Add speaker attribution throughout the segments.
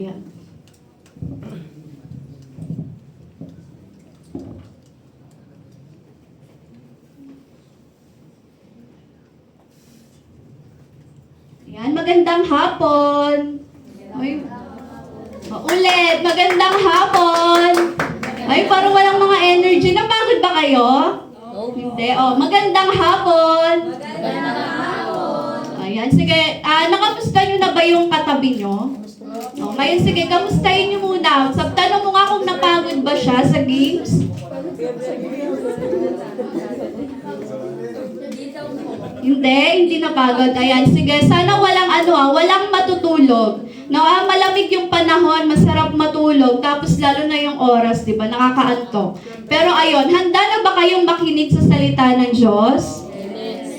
Speaker 1: Yan. Yan, magandang hapon. Ay, ulit, magandang hapon. Ay, parang walang mga energy. Napagod ba kayo? Hindi. Magandang hapon. Ayan, sige. Nakamusta nyo na ba yung katabi nyo? Ngayon, sige, kamustahin nyo muna. Tanong mo nga kung napagod ba siya sa games. Hindi napagod. Ayan, sige, sana walang matutulog. Malamig yung panahon, masarap matulog, tapos lalo na yung oras, di ba? Nakakaantok. Pero ayun, handa na ba kayong makinig sa salita ng Diyos?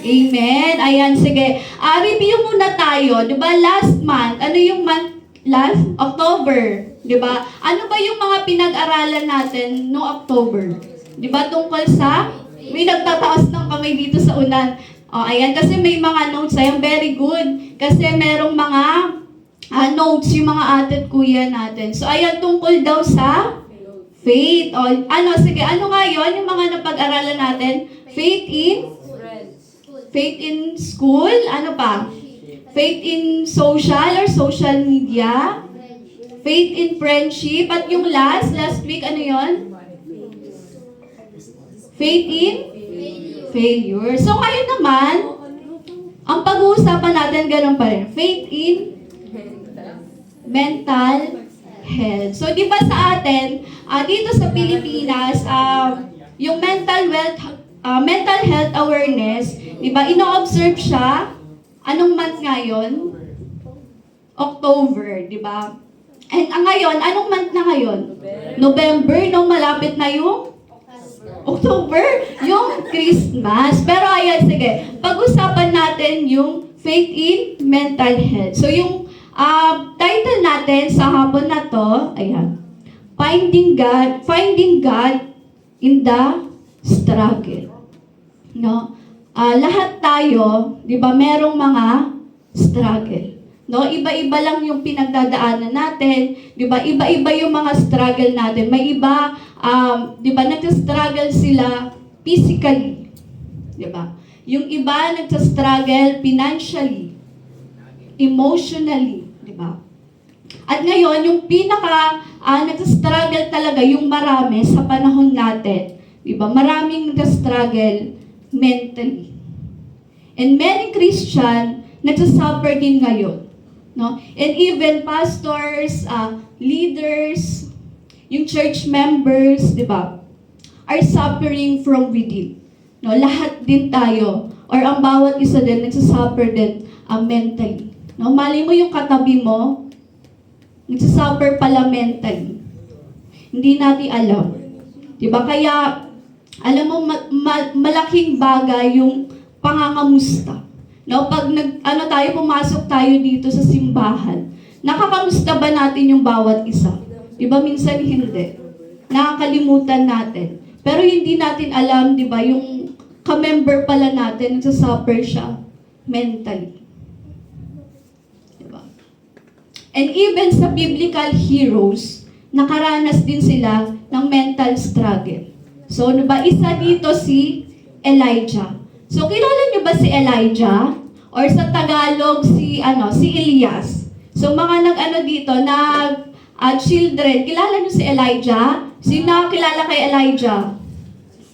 Speaker 1: Amen. Ayan, sige. Review muna tayo. Di ba, last month, ano yung month? Last? October. Di ba? Ano ba yung mga pinag-aralan natin no October? Di ba, tungkol sa? May nagtataas ng kamay dito sa unan. Ayan, kasi may mga notes. Ayan, very good. Kasi merong mga notes yung mga ate at kuya natin. So, ayan, tungkol daw sa faith. Sige, ano nga yun? Yung mga napag-aralan natin? Faith in school? Ano pa? Faith in social or social media? Faith in friendship? At yung last week, ano yun? Faith in failure. So ngayon naman, ang pag-uusapan natin ganun pa rin. Faith in mental health. So di ba sa atin, dito sa Pilipinas, yung mental health awareness, di ba, ino-observe siya, anong month ngayon? October, di ba? And ngayon, anong month na ngayon? November, malapit na yung October, yung Christmas. Pero ayan, sige, pag-usapan natin yung faith in mental health. So yung title natin sa hapon na to, ayan, Finding God in the Struggle. No? Lahat tayo, di ba, merong mga struggle. No, iba-iba lang yung pinagdadaanan natin, 'di ba? Iba-iba yung mga struggle natin. May iba 'di ba, nagsa-struggle sila physically. 'Di ba? Yung iba nagsa-struggle financially, emotionally, 'di ba? At ngayon, yung pinaka nagsa-struggle talaga yung marami sa panahon natin, 'di ba? Maraming nagsa-struggle mentally. And many Christian nagsa-suffer din ngayon. No? And even pastors, leaders, yung church members, di ba, are suffering from within. No? Lahat din tayo, or ang bawat isa din, nagsasuffer din mentally. No? Mali mo yung katabi mo, nagsasuffer pala mentally. Hindi natin alam. Di ba? Kaya, alam mo, malaking bagay yung pangangamusta. No, pag pumasok tayo dito sa simbahan, nakakamusta ba natin yung bawat isa? Diba minsan hindi. Nakakalimutan natin. Pero hindi natin alam, diba, yung ka-member pala natin, nagsasuffer siya mentally. Diba? And even sa biblical heroes, nakaranas din sila ng mental struggle. So, diba, isa dito si Elijah. So, kilala niyo ba si Elijah? Or sa Tagalog, si Elias. So, mga children, kilala niyo si Elijah? Sino kilala kay Elijah?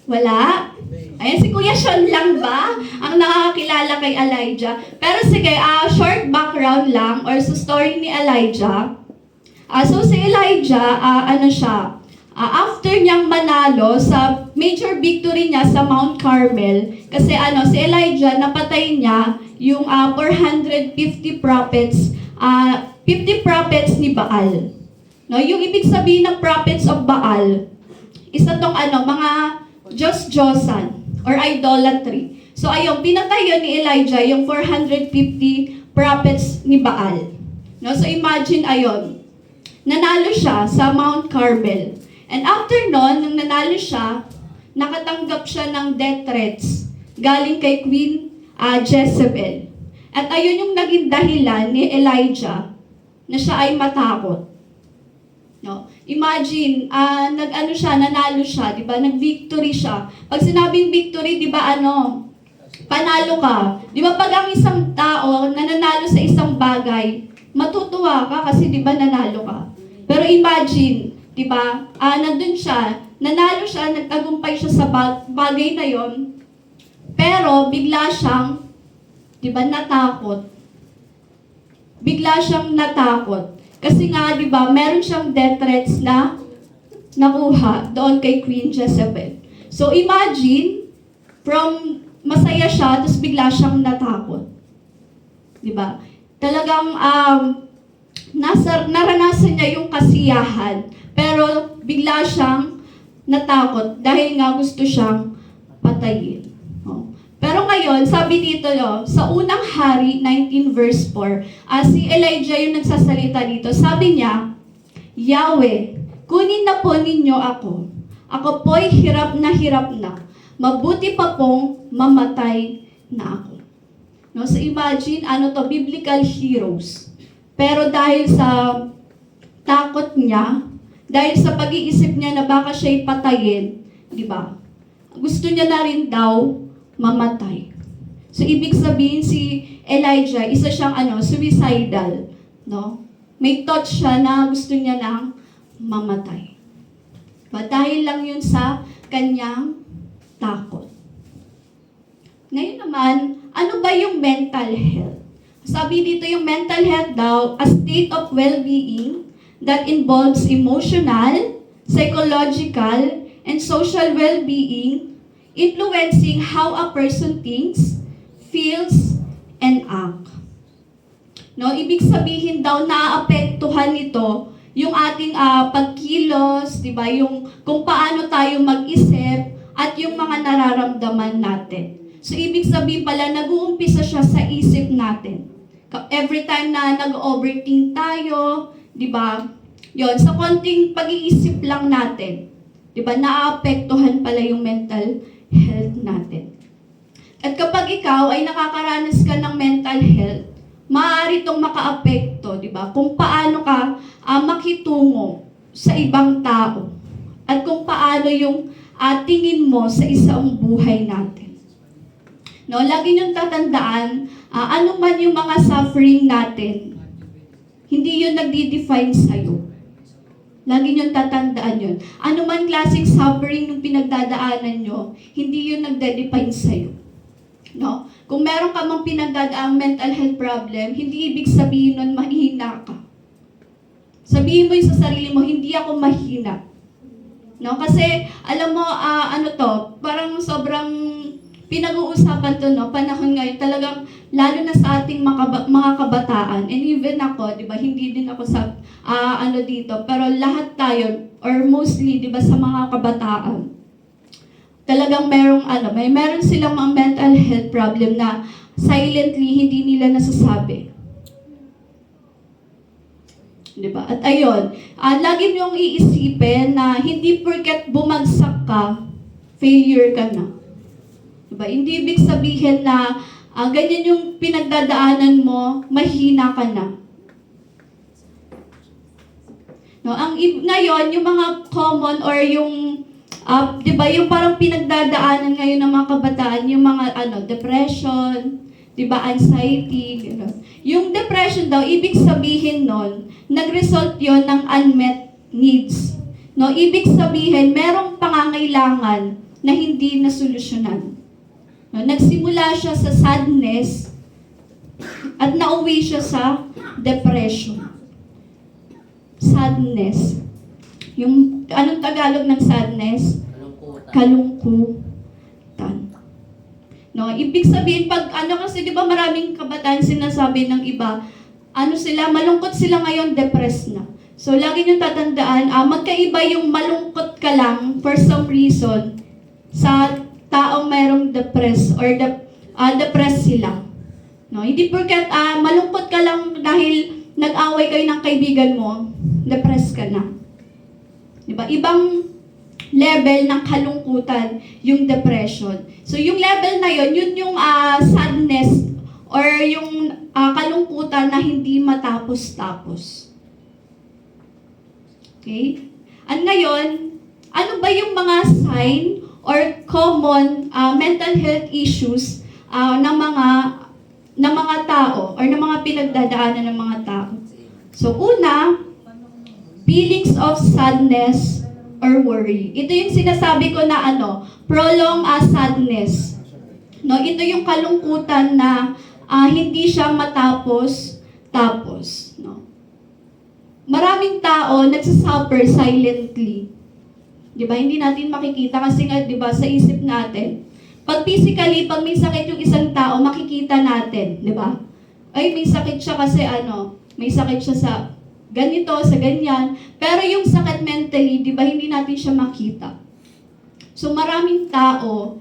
Speaker 1: Wala? Ayan, si Kuya Sean lang ba ang nakakilala kay Elijah? Pero sige, short background lang, or sa story ni Elijah. So, si Elijah, after niyang manalo sa major victory niya sa Mount Carmel, kasi si Elijah, napatay niya yung 450 prophets, 50 prophets ni Baal. No, yung ibig sabihin ng prophets of Baal, isa tong mga Diyos-Diyosan or idolatry. So ayun, pinatay yun ni Elijah yung 450 prophets ni Baal. No, so imagine ayun, nanalo siya sa Mount Carmel. And after nun, nung nanalo siya, nakatanggap siya ng death threats galing kay Queen Jezebel. At ayun yung naging dahilan ni Elijah na siya ay matakot. No? Imagine, nag-ano siya, nanalo siya, di ba? Nag-victory siya. Pag sinabing victory, di ba panalo ka. Di ba pag ang isang tao nananalo sa isang bagay, matutuwa ka kasi di ba nanalo ka. Pero imagine, di ba, nandun siya, nanalo siya, nagtagumpay siya sa bagay na yon, pero bigla siyang, di ba, natakot. Bigla siyang natakot. Kasi nga, di ba, meron siyang death threats na nakuha doon kay Queen Jezebel. So imagine, from masaya siya, tapos bigla siyang natakot. Di ba? Talagang naranasan niya yung kasiyahan, pero bigla siyang natakot dahil nga gusto siyang patayin. Oh. Pero ngayon, sabi dito sa unang hari, 19 verse 4, si Elijah yung nagsasalita dito, sabi niya, Yahweh, kunin na po ninyo ako. Ako po'y hirap na. Mabuti pa pong mamatay na ako. No, so imagine, biblical heroes. Pero dahil sa takot niya, dahil sa pag-iisip niya na baka siya'y patayin, di ba? Gusto niya na rin daw mamatay. So ibig sabihin si Elijah, isa siyang suicidal, no? May thought siya na gusto niya nang mamatay. But dahil lang yun sa kanyang takot. Ngayon naman, ano ba yung mental health? Sabi dito yung mental health daw, a state of well-being that involves emotional, psychological, and social well-being influencing how a person thinks, feels, and act. No, ibig sabihin daw naapektuhan nito yung ating pagkilos, 'di ba? Yung kung paano tayo mag-isip at yung mga nararamdaman natin. So ibig sabihin pala nag-uumpisa siya sa isip natin. Every time na nag-overthink tayo, 'di ba? 'Yon, sa konting pag-iisip lang natin, 'di ba? Naapektuhan pala yung mental health natin. At kapag ikaw ay nakakaranas ka ng mental health, maaari itong makaapekto, di ba? Kung paano ka makitungo sa ibang tao at kung paano yung tingin mo sa isang buhay natin. No, lagi niyong tatandaan, ano man yung mga suffering natin, hindi yun nagdi-define sa'yo. Lagi niyong tatandaan yun. Ano man klaseng suffering ng pinagdadaanan nyo, hindi yun nagde-define sa'yo. No? Kung meron ka mang pinagdadaang mental health problem, hindi ibig sabihin nun mahina ka. Sabihin mo yung sa sarili mo, hindi ako mahina. No? Kasi, alam mo, parang sobrang pinag-uusapan to, no? Panahon ngayon, talagang, lalo na sa ating mga kabataan, and even ako, di ba, hindi din ako sa, dito, pero lahat tayo, or mostly, di ba, sa mga kabataan, talagang meron silang mga mental health problem na silently, hindi nila nasasabi. Di ba? At ayun, lagi niyong iisipin na hindi porket bumagsak ka, failure ka na. Diba? Hindi ibig sabihin na ganyan yung pinagdadaanan mo, mahina ka na. No, ngayon, yung mga common or yung, di ba, yung parang pinagdadaanan ngayon ng mga kabataan, yung mga depression, di ba, anxiety, gano'n. Yung depression daw, ibig sabihin nun, nag-result yon ng unmet needs. No, ibig sabihin, merong pangangailangan na hindi nasolusyonan. No, nagsimula siya sa sadness at nauwi siya sa depression. Sadness. Yung, anong Tagalog ng sadness? Kalungkutan. No, ibig sabihin, pag kasi di ba maraming kabataan sinasabi ng iba, malungkot sila ngayon, depressed na. So, lagi nyo tatandaan, magkaiba yung malungkot ka lang for some reason sa taong mayroong depressed or depressed sila. No, hindi porket malungkot ka lang dahil nag-away kayo ng kaibigan mo, depressed ka na. Diba? Ibang level ng kalungkutan yung depression. So yung level na yun yung sadness or yung kalungkutan na hindi matapos-tapos. Okay? At ngayon, ano ba yung mga sign or common mental health issues ng mga tao or ng mga pinagdadaanan ng mga tao? So una, feelings of sadness or worry. Ito yung sinasabi ko na prolonged sadness. No, ito yung kalungkutan na hindi siya matapos. No. Maraming tao nagsasuffer silently. 'Di ba? Hindi natin makikita kasi nga 'di ba sa isip natin. Pag physically, pag may sakit yung isang tao, makikita natin, 'di ba? Ay, may sakit siya kasi may sakit siya sa ganito, sa ganyan. Pero yung sakit mentally, 'di ba, hindi natin siya makita. So maraming tao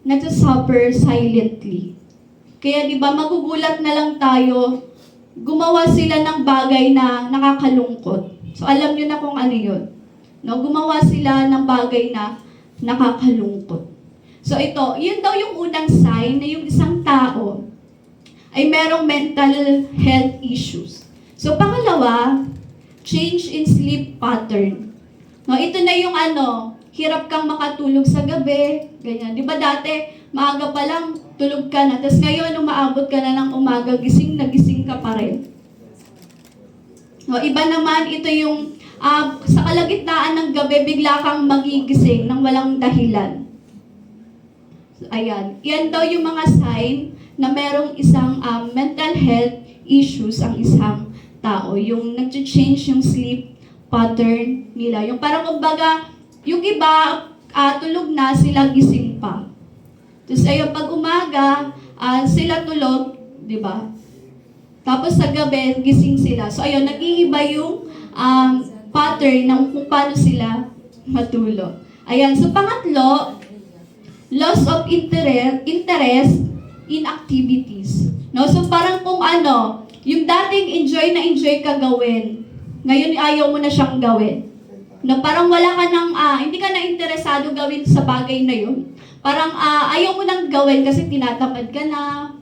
Speaker 1: nagsasuffer silently. Kaya 'di ba, magugulat na lang tayo, gumawa sila ng bagay na nakakalungkot. So alam niyo na kung ano 'yun. No, gumawa sila ng bagay na nakakalungkot. So ito, yun daw yung unang sign na yung isang tao ay merong mental health issues. So pangalawa, change in sleep pattern. No, ito na yung hirap kang makatulog sa gabi, ganyan. 'Di ba dati, maaga pa lang tulog ka na, tapos ngayon umaabot ka na ng umaga, gising na gising ka pa rin. No, iba naman, ito yung sa kalagitnaan ng gabi, bigla kang magigising nang walang dahilan. So, ayan. Yan daw yung mga sign na merong isang mental health issues ang isang tao. Yung nag-change yung sleep pattern nila. Yung parang kumbaga, yung iba tulog na, sila gising pa. Tapos ayun, pag umaga, sila tulog, di ba? Tapos sa gabi, gising sila. So ayun, nag-iiba yung pattern ng kung paano sila matulog. Ayan, so pangatlo, loss of interest in activities. No, so parang kung yung dating enjoy ka gawin, ngayon ayaw mo na siyang gawin. No, parang wala ka nang, hindi ka na interesado gawin sa bagay na yun. Parang ayaw mo nang gawin kasi tinatamad ka na,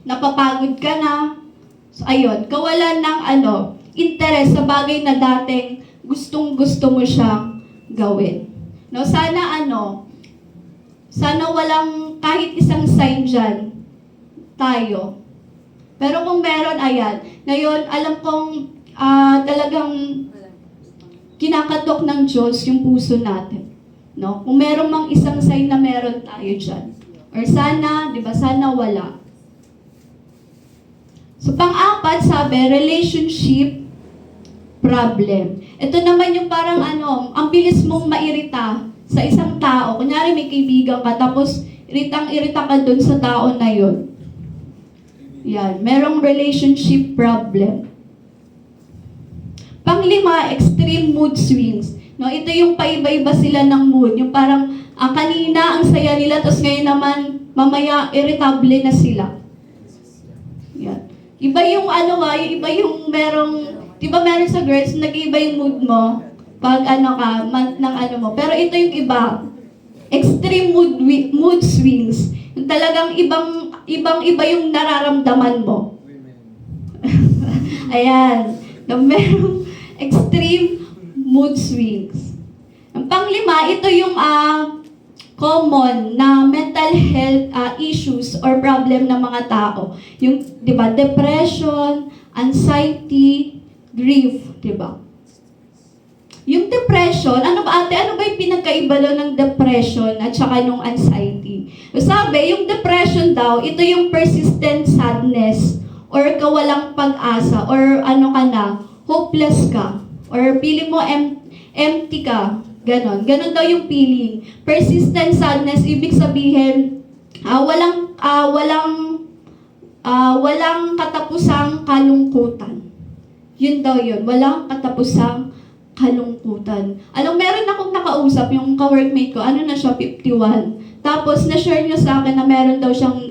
Speaker 1: napapagod ka na. So ayun, kawalan ng interest sa bagay na dating gustong-gusto mo siyang gawin. No, sana sana walang kahit isang sign dyan tayo. Pero kung meron, ayan. Ngayon, alam kong talagang kinakatok ng Diyos yung puso natin. No? Kung meron mang isang sign na meron tayo dyan. Or sana, di ba, sana wala. So, pang-apat, sabi, relationship problem. Ito naman yung parang ang bilis mong mairita sa isang tao. Kunyari may kaibigan ka, tapos iritang-irita ka dun sa tao na yun. Yan, merong relationship problem. Panglima, extreme mood swings. No, ito yung paiba-iba sila ng mood. Yung parang kanina ang saya nila, tapos ngayon naman mamaya irritable na sila. Yan. Iba yung yung iba yung merong, di ba meron sa girls, nag-iba yung mood mo pag month ng mo. Pero ito yung iba, extreme mood swings. Yung talagang ibang-iba yung nararamdaman mo. Ayan. Na merong extreme mood swings. Ang panglima, ito yung common na mental health issues or problem ng mga tao. Yung, di ba, depression, anxiety, grief, di ba? Yung depression, ano ba yung pinagkaiba ng depression at saka nung anxiety? Sabi, yung depression daw, ito yung persistent sadness or kawalang pag-asa or hopeless ka or feeling mo empty ka. Ganon daw yung feeling. Persistent sadness, ibig sabihin, walang katapusang kalungkutan. Yun daw yun, walang katapusang kalungkutan. Meron akong nakausap, yung ka-workmate ko, na siya, 51. Tapos, na-share niya sa akin na meron daw siyang,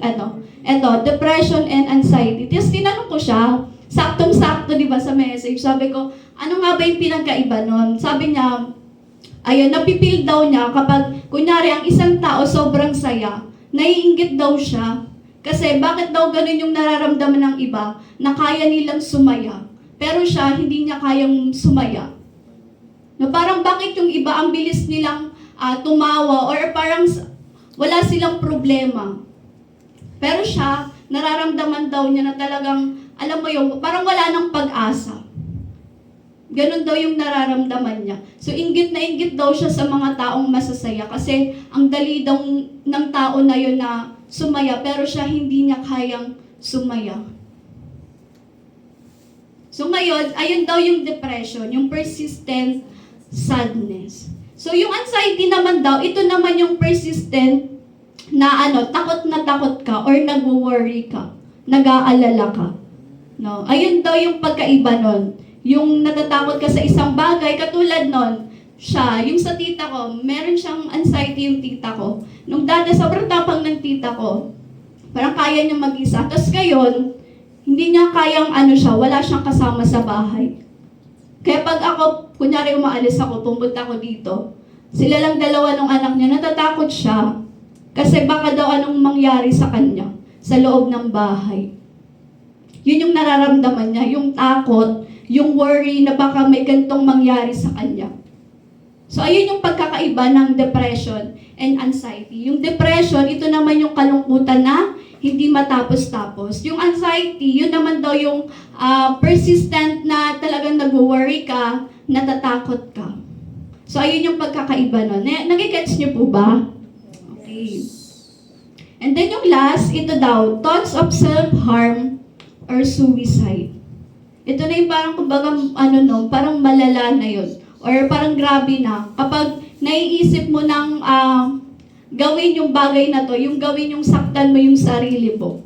Speaker 1: depression and anxiety. Tapos, tinanong ko siya, saktong-sakto, di ba, sa message. Sabi ko, ano nga ba yung pinagkaiba nun? Sabi niya, ayun, napipil daw niya kapag, kunyari, ang isang tao sobrang saya, naiinggit daw siya. Kasi bakit daw ganun yung nararamdaman ng iba na kaya nilang sumaya, pero siya hindi niya kayang sumaya. No, parang bakit yung iba ang bilis nilang tumawa or parang wala silang problema. Pero siya, nararamdaman daw niya na talagang, alam mo yung, parang wala nang pag-asa. Ganon daw yung nararamdaman niya. So, inggit na inggit daw siya sa mga taong masasaya kasi ang dali daw ng tao na yun na sumaya pero siya hindi niya kayang sumaya. So, ngayon, ayun daw yung depression, yung persistent sadness. So, yung anxiety naman daw, ito naman yung persistent na takot ka or nag-worry ka, nag-aalala ka. No? Ayun daw yung pagkaiba nun. Yung natatakot ka sa isang bagay, katulad nun, siya, yung sa tita ko, meron siyang anxiety yung tita ko. Nung dati, sobrang tapang ng tita ko, parang kaya niya mag-isa. Tapos ngayon, hindi niya kayang wala siyang kasama sa bahay. Kaya pag ako, kunyari umaalis ako, pumunta ako dito, sila lang dalawa ng anak niya, natatakot siya. Kasi baka daw anong mangyari sa kanya, sa loob ng bahay. Yun yung nararamdaman niya, yung takot, yung worry na baka may gantong mangyari sa kanya. So, ayun yung pagkakaiba ng depression and anxiety. Yung depression, ito naman yung kalungkutan na hindi matapos-tapos. Yung anxiety, yun naman daw yung persistent na talagang nag-worry ka, natatakot ka. So, ayun yung pagkakaiba nun. Nagigets niyo po ba? Okay. And then yung last, ito daw, thoughts of self-harm or suicide. Ito na yung parang, kumbaga, parang malala na yun. Or parang grabe na. Kapag naiisip mo ng gawin yung bagay na to, yung gawin yung saktan mo yung sarili mo.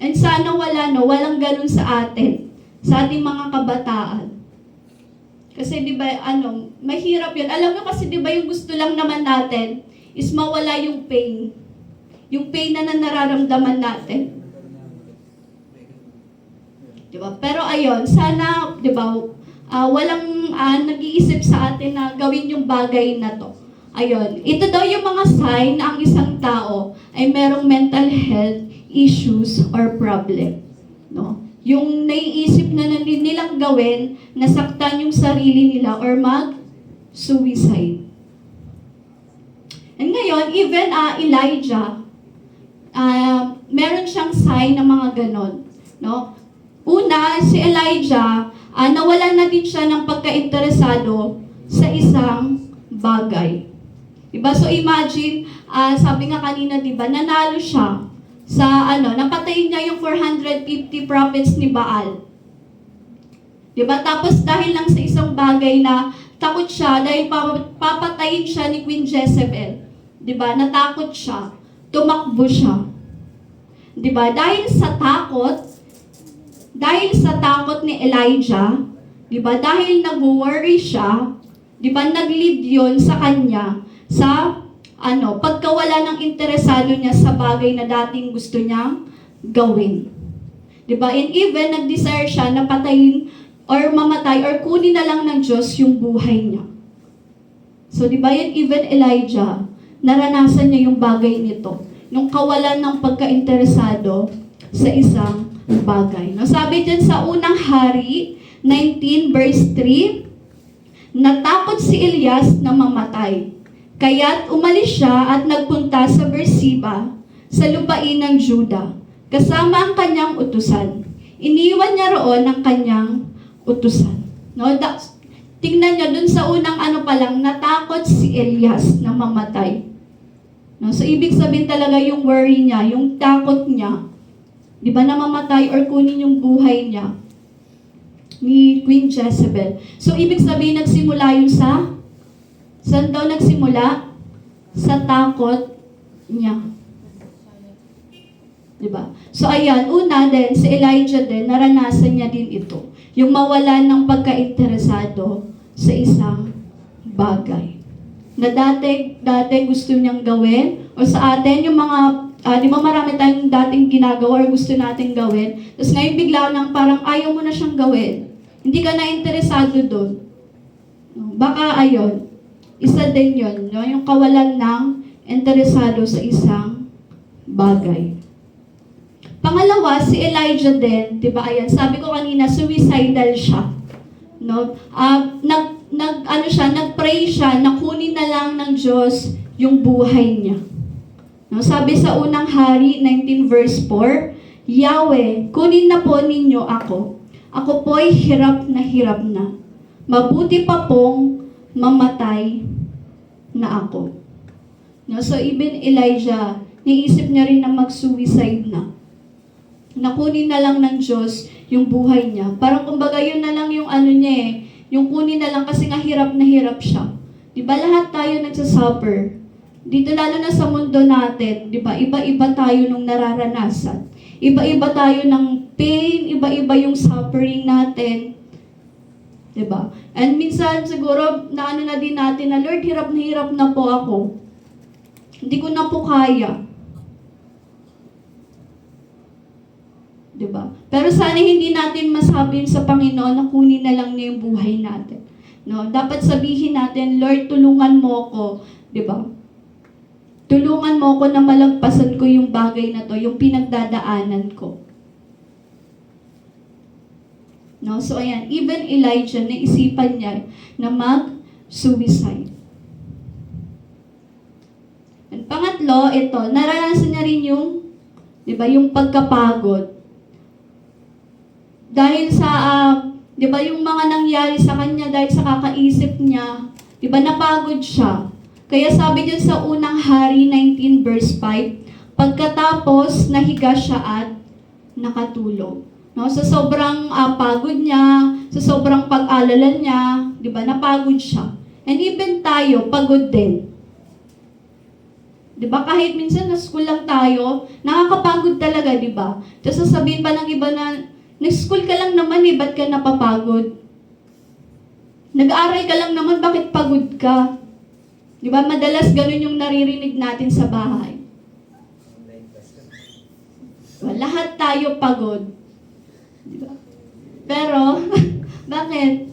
Speaker 1: And sana walang ganun sa atin, sa ating mga kabataan. Kasi di ba, mahirap yun. Alam mo kasi di ba yung gusto lang naman natin is mawala yung pain. Yung pain na nararamdaman natin. Diba? Pero ayun, sana, diba, walang nag-iisip sa atin na gawin yung bagay na to. Ayun, ito daw yung mga sign na ang isang tao ay merong mental health issues or problem. No? Yung naiisip na nilang gawin, nasaktan yung sarili nila or mag-suicide. And ngayon, even Elijah, meron siyang sign na mga ganon. No? Una, si Elijah, nawalan na din siya ng pagka-interesado sa isang bagay. Diba? So imagine, sabi nga kanina, diba, nanalo siya sa napatayin niya yung 450 prophets ni Baal. Diba? Tapos dahil lang sa isang bagay na takot siya, dahil papatayin siya ni Queen Jezebel. Diba? Natakot siya. Tumakbo siya. Diba? Dahil sa takot ni Elijah, di ba, dahil nag-worry siya, di ba, nag-lead yun sa kanya sa pagkawala ng interesado niya sa bagay na dating gusto niyang gawin. Di ba? And even nag-desire siya na patayin or mamatay or kunin na lang ng Diyos yung buhay niya. So, di ba, yun, even Elijah, naranasan niya yung bagay nito, yung kawalan ng pagka-interesado sa isang bagay. No, sabi dyan sa unang Hari 19 verse 3, natakot si Elias na mamatay. Kaya't umalis siya at nagpunta sa Beersheba sa lupain ng Juda, kasama ang kanyang utusan. Iniwan niya roon ang kanyang utusan. No, tingnan niyo dun sa unang palang, natakot si Elias na mamatay. No, so ibig sabihin talaga yung worry niya, yung takot niya, di ba, namamatay or kunin yung buhay niya ni Queen Jezebel. So, ibig sabihin, nagsimula yun saan daw nagsimula? Sa takot niya. Di ba? So, ayan, una din, si Elijah din, naranasan niya din ito. Yung mawalan ng pagka-interesado sa isang bagay. Na dati gusto niyang gawin, o sa atin, yung mga di ba marami tayong dating ginagawa or gusto nating gawin. Tapos ngayon bigla nang parang ayaw mo na siyang gawin. Hindi ka na interesado doon. Baka ayun, isa din yun, no? Yung kawalan ng interesado sa isang bagay. Pangalawa, si Elijah din, di ba ayan, sabi ko kanina, suicidal siya. No? Nagpray siya na kunin na lang ng Diyos yung buhay niya. No? Sabi sa unang Hari 19 verse 4, Yahweh, kunin na po ninyo ako. Ako po'y hirap na. Mabuti pa pong mamatay na ako. No? So even Elijah, niisip niya rin na mag-suicide na. Nakunin na lang ng Diyos yung buhay niya. Parang kumbaga yun na lang yung yung kunin na lang kasi nga hirap na hirap siya. Diba lahat tayo nagsasuffer? Dito lalo na sa mundo natin, diba? Iba-iba tayo nung nararanasan. Iba-iba tayo ng pain, iba-iba yung suffering natin. Diba? And minsan siguro na din natin na Lord, hirap na po ako. Hindi ko na po kaya. Diba? Pero sana hindi natin masabi sa Panginoon na kunin na lang niya yung buhay natin. No? Dapat sabihin natin, Lord, tulungan mo ako. Diba? Tulungan mo ako na malagpasan ko yung bagay na to, yung pinagdadaanan ko. No? So ayan, even Elijah, naisipan niya na mag-suicide. And pangatlo, ito, naranasan niya rin yung, diba, yung pagkapagod. Dahil sa, diba, yung mga nangyari sa kanya, dahil sa kakaisip niya, diba, napagod siya. Kaya sabi dyan sa unang Hari 19 verse 5, pagkatapos nahiga siya at nakatulog. No? Sa sobrang pagod niya, sa sobrang pag-alala niya, di ba, napagod siya. And even tayo, pagod din. Di ba, kahit minsan na school lang tayo, nakakapagod talaga, di ba? Tapos sasabihin pa ng iba na, nag-school ka lang naman ba't ka napapagod? Nag-aaral ka lang naman, bakit pagod ka? Di ba, madalas ganun yung naririnig natin sa bahay. Diba, lahat tayo pagod. Di ba? Pero, bakit?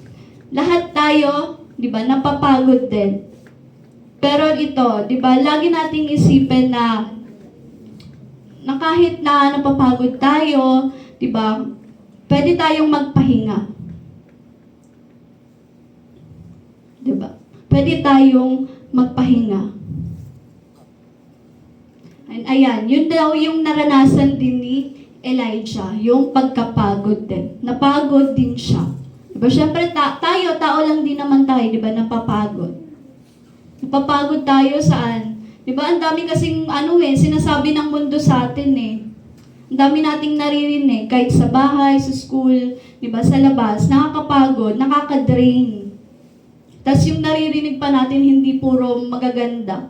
Speaker 1: Lahat tayo, di ba, napapagod din. Pero ito, di ba, lagi nating isipin na kahit na napapagod tayo, di ba, pwede tayong magpahinga. Di ba? Pwede tayong magpahinga. And ayan, yun daw yung naranasan din ni Elijah, yung pagkapagod din. Napagod din siya. Diba? Siyempre, tayo, tao lang din naman tayo, diba, napapagod. Napapagod tayo saan? Diba, ang dami kasing, sinasabi ng mundo sa atin Ang dami nating naririnig, kahit sa bahay, sa school, diba, sa labas, nakakapagod, nakaka-drain. Tapos yung naririnig pa natin, hindi puro magaganda.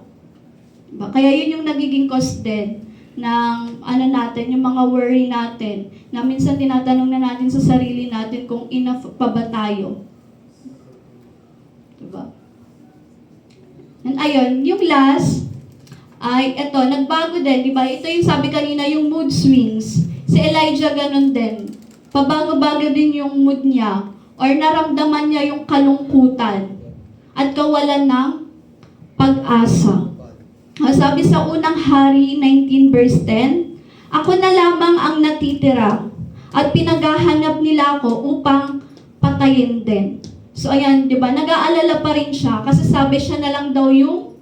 Speaker 1: Diba? Kaya yun yung nagiging cause din ng natin, yung mga worry natin, na minsan tinatanong na natin sa sarili natin kung enough pa ba tayo. Diba? And ayun, yung last, ay ito, nagbago din, diba? Ito yung sabi kanina, yung mood swings. Si Elijah ganun din. Pabago-bago din yung mood niya, or naramdaman niya yung kalungkutan at kawalan ng pag-asa. Sabi sa unang Hari 19 verse 10, ako na lamang ang natitira at pinaghahanap nila ako upang patayin din. So ayan, di ba, nag-aalala pa rin siya kasi sabi siya na lang daw yung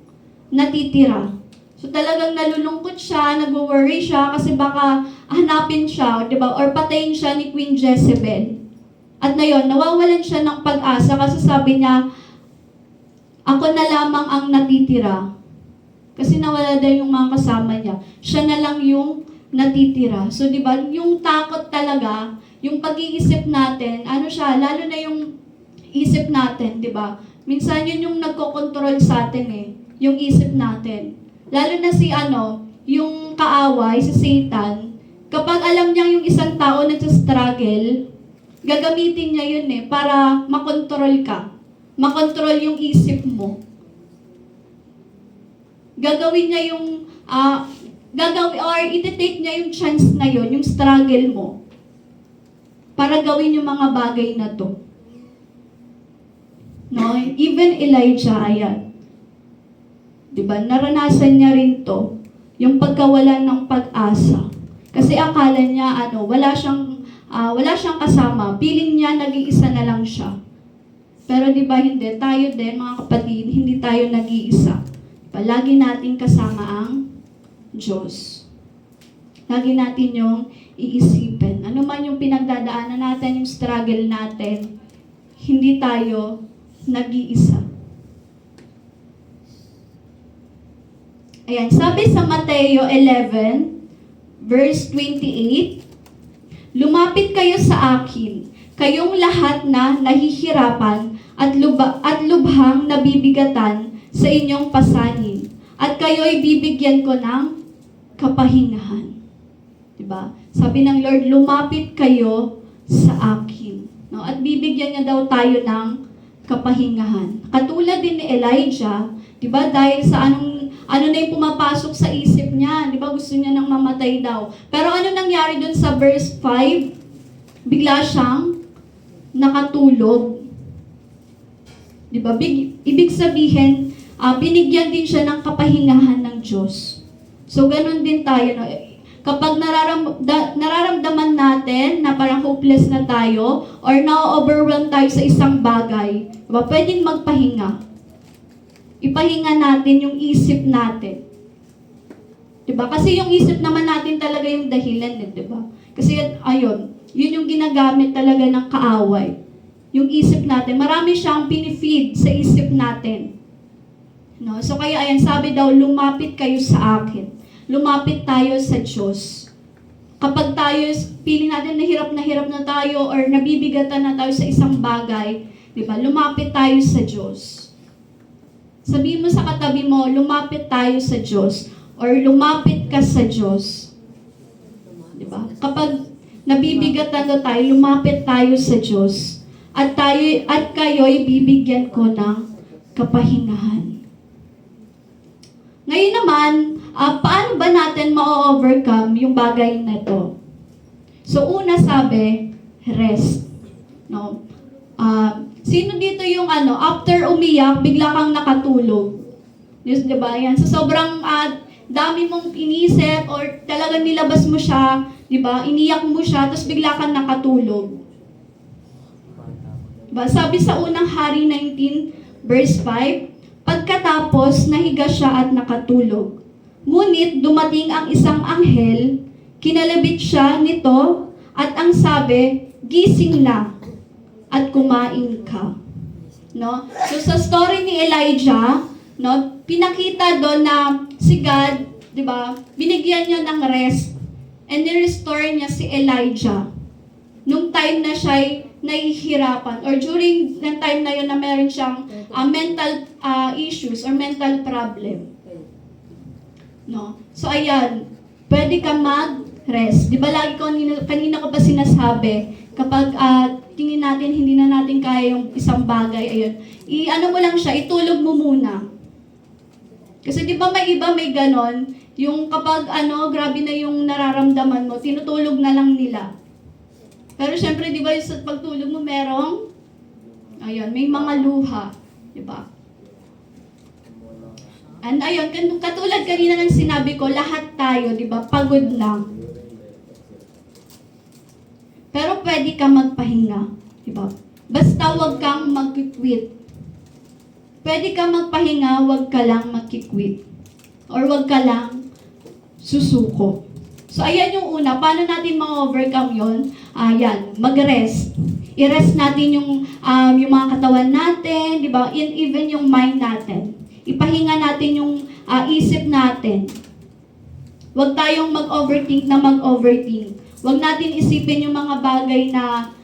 Speaker 1: natitira. So talagang nalulungkot siya, nag-worry siya kasi baka hanapin siya, di ba, or patayin siya ni Queen Jezebel. At na yun, nawawalan siya ng pag-asa kasi sabi niya, ako na lamang ang natitira. Kasi nawala daw yung mga kasama niya. Siya na lang yung natitira. So, di ba, yung takot talaga, yung pag-iisip natin, lalo na yung isip natin, di ba? Minsan yun yung nagkokontrol sa atin yung isip natin. Lalo na yung kaaway, si Satan, kapag alam niya yung isang tao nagsastruggle, gagamitin niya yun para makontrol ka. Makontrol yung isip mo. Gagawin niya yung, or iti-take niya yung chance na yun, yung struggle mo, para gawin yung mga bagay na to. No? Even Elijah, ayan. Diba? Naranasan niya rin to, yung pagkawalan ng pag-asa. Kasi akala niya, wala siyang kasama. Feeling niya, nag-iisa na lang siya. Pero di ba hindi, tayo din mga kapatid, hindi tayo nag-iisa. Palagi natin kasama ang Diyos. Lagi natin yung iisipin. Ano man yung pinagdadaanan natin, yung struggle natin, hindi tayo nag-iisa. Ayan, sabi sa Mateo 11, verse 28, lumapit kayo sa akin, kayong lahat na nahihirapan at lubhang nabibigatan sa inyong pasanin, at kayo'y bibigyan ko ng kapahingahan. Diba? Sabi ng Lord, lumapit kayo sa akin. No? At bibigyan niya daw tayo ng kapahingahan. Katulad din ni Elijah, diba? Dahil sa ano na yung pumapasok sa isip niya, di ba? Gusto niya nang mamatay daw. Pero ano nangyari dun sa verse 5? Bigla siyang nakatulog. Di ba? Ibig sabihin, binigyan din siya ng kapahingahan ng Diyos. So, ganun din tayo. No? Kapag nararamdaman natin na parang hopeless na tayo or na-overwhelm tayo sa isang bagay, diba? Pwedeng magpahinga. Ipahinga natin yung isip natin. Diba? Kasi yung isip naman natin talaga yung dahilan, diba? Kasi ayun, yun yung ginagamit talaga ng kaaway. Yung isip natin, marami siyang pinifeed sa isip natin. No? So kaya ayan, sabi daw, lumapit kayo sa akin. Lumapit tayo sa Diyos. Kapag tayo, feeling natin na hirap na tayo or nabibigatan na tayo sa isang bagay, diba? Lumapit tayo sa Diyos. Sabihin mo sa katabi mo, lumapit tayo sa Diyos or lumapit ka sa Diyos. Diba? Kapag nabibigatan na tayo, lumapit tayo sa Diyos at kayo'y bibigyan ko ng kapahingahan. Ngayon naman, paano ba natin ma-overcome yung bagay na ito? So una sabi, rest. No? Sino dito yung after umiyak, bigla kang nakatulog? Diba? Yan. So sobrang dami mong inisip or talagang nilabas mo siya, diba? Iniyak mo siya, tapos bigla kang nakatulog. Diba? Sabi sa unang Hari 19, verse 5, pagkatapos nahiga siya at nakatulog. Ngunit dumating ang isang anghel, kinalabit siya nito, at ang sabi, gising na at kumain ka. No? So sa story ni Elijah, no, pinakita doon na si God, 'di ba? Binigyan niya ng rest and ni-restore niya si Elijah nung time na siya nahihirapan or during the time na yun na meron siyang mental issues or mental problem. No? So ayan, pwede ka mag-rest. 'Di ba lagi ko kanina ko pa sinasabi, kapag tingin natin hindi na natin kaya yung isang bagay, ayun, mo lang siya, itulog mo muna. Kasi di ba may iba may ganon, yung kapag grabe na yung nararamdaman mo, tinutulog na lang nila. Pero syempre di ba yung sa pagtulog mo merong, ayun, may mga luha, di ba? And ayun, katulad kanina ng sinabi ko, lahat tayo, di ba, pagod na. Pero pwede ka magpahinga, di ba? Basta wag kang mag-quit. Pwede ka magpahinga, wag ka lang mag-quit. Or wag ka lang susuko. So ayan yung una, paano natin ma-overcome yon? Ayan, mag-rest. I-rest natin yung mga katawan natin, di ba? Even yung mind natin. Ipahinga natin yung isip natin. Wag tayong mag-overthink na mag-overthink. Huwag natin isipin yung mga bagay na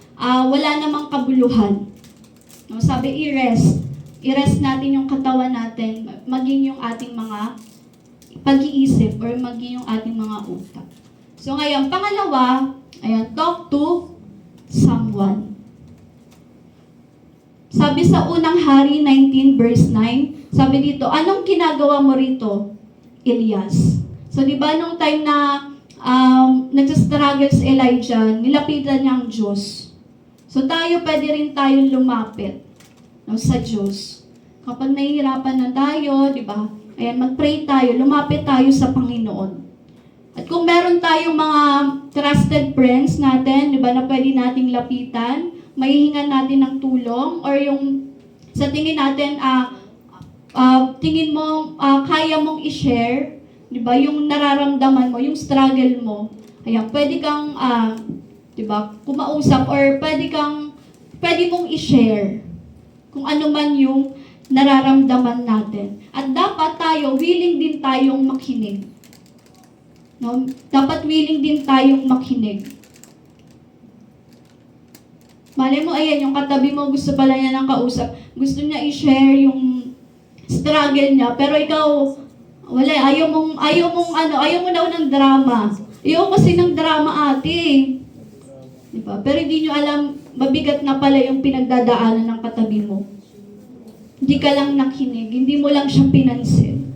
Speaker 1: wala namang kabuluhan. No, sabi, i-rest. I-rest natin yung katawan natin, maging yung ating mga pag-iisip or maging yung ating mga utak. So ngayon, pangalawa, ayan, talk to someone. Sabi sa unang Hari 19 verse 9, sabi dito, anong ginagawa mo rito, Elias? So di ba nung time na nagsastruggle si Elijah, nilapitan niya ang Diyos. So tayo, pwede rin tayong lumapit sa Diyos. Kapag nahihirapan na tayo, di ba? Ayan, mag-pray tayo, lumapit tayo sa Panginoon. At kung meron tayong mga trusted friends natin, di ba, na pwede nating lapitan, mahihingan natin ng tulong or yung sa tingin natin, tingin mo, kaya mong i-share, di ba, yung nararamdaman mo, yung struggle mo. Ayan, pwede kang, di ba, kumausap or pwede mong i-share kung ano man yung nararamdaman natin. At dapat tayo, willing din tayong makinig. No? Dapat willing din tayong makinig. Malay mo, ayan, yung katabi mo, gusto pala niya ng kausap. Gusto niya i-share yung struggle niya. Pero ikaw, wala, ayaw mo daw ng drama. Ayaw kasi ng drama, ate. Diba? Pero hindi nyo alam, mabigat na pala yung pinagdadaanan ng katabi mo. Hindi ka lang nakinig, hindi mo lang siya pinansin.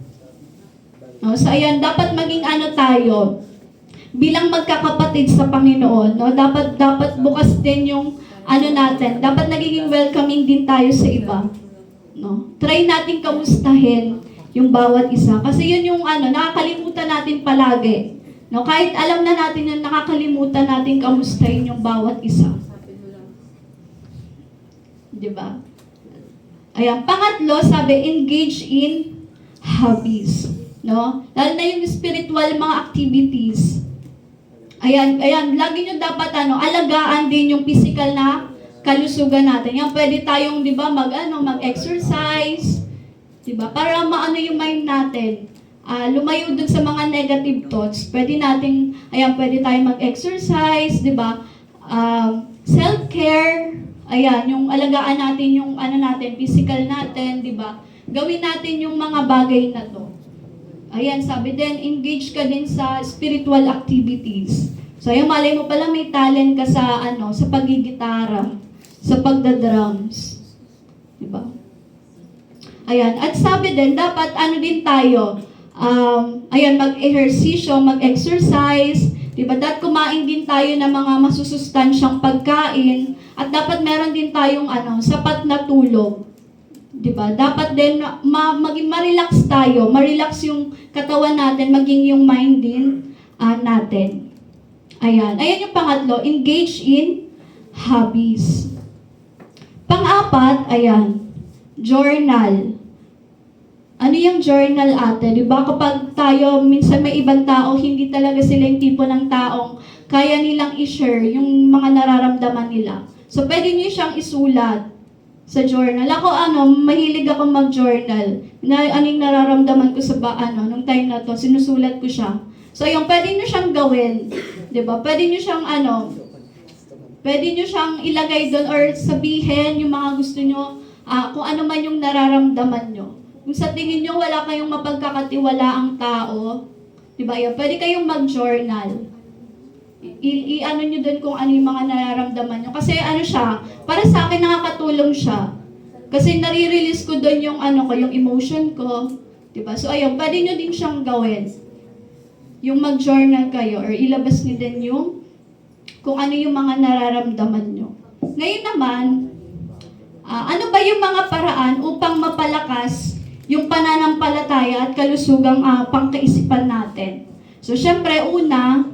Speaker 1: No? So ayan, dapat maging tayo, bilang magkakapatid sa Panginoon, no? Dapat bukas din yung natin, dapat nagiging welcoming din tayo sa iba. No? Try natin kamustahin yung bawat isa. Kasi yun yung nakakalimutan natin palagi. No? Kahit alam na natin yun, nakakalimutan natin kamustahin yung bawat isa. Diba? Ayan, pangatlo, sabi, engage in hobbies. No? Lalo na yung spiritual mga activities. Ayan, lagi nyo dapat alagaan din yung physical na kalusugan natin. Yan, pwede tayong, di ba, mag-exercise, di ba, para maano yung mind natin. Lumayo dun sa mga negative thoughts. Pwede tayong mag-exercise, di ba? Self-care, ayan, yung alagaan natin yung physical natin, di ba? Gawin natin yung mga bagay na to. Ayan, sabi din, engage ka din sa spiritual activities. So, ayan, malay mo pala may talent ka sa pagigitara, sa pagdadrums. Diba? Ayan, at sabi din, dapat din tayo, mag-ehersisyo, mag-exercise, diba? Dapat kumain din tayo ng mga masusustansyang pagkain, at dapat meron din tayong sapat na tulog. Diba? Dapat din maging ma-relax tayo, ma-relax yung katawan natin, maging yung mind din natin. Ayan yung pangatlo, engage in hobbies. Pang-apat, journal. Ano yung journal, ate? Diba kapag tayo, minsan may ibang tao, hindi talaga sila yung tipo ng taong kaya nilang i-share yung mga nararamdaman nila. So, pwede nyo siyang isulat sa journal. Ako, mahilig ako mag-journal. Anong nararamdaman ko sa nung time na to, sinusulat ko siya. So, yung pwede nyo siyang gawin. Diba? Pwede nyo siyang ilagay doon or sabihin yung mga gusto nyo, kung ano man yung nararamdaman nyo. Kung sa tingin nyo wala kayong mapagkakatiwalaang tao, diba yun? Pwede kayong mag-journal. Nyo doon kung ano yung mga nararamdaman nyo. Kasi siya, para sa akin nakakatulong siya. Kasi nare-release ko doon yung yung emotion ko. Diba? So ayun, pwede nyo din siyang gawin. Yung mag-journal kayo or ilabas nyo din yung kung ano yung mga nararamdaman nyo. Ngayon naman, ano ba yung mga paraan upang mapalakas yung pananampalataya at kalusugang pangkaisipan natin? So syempre, una,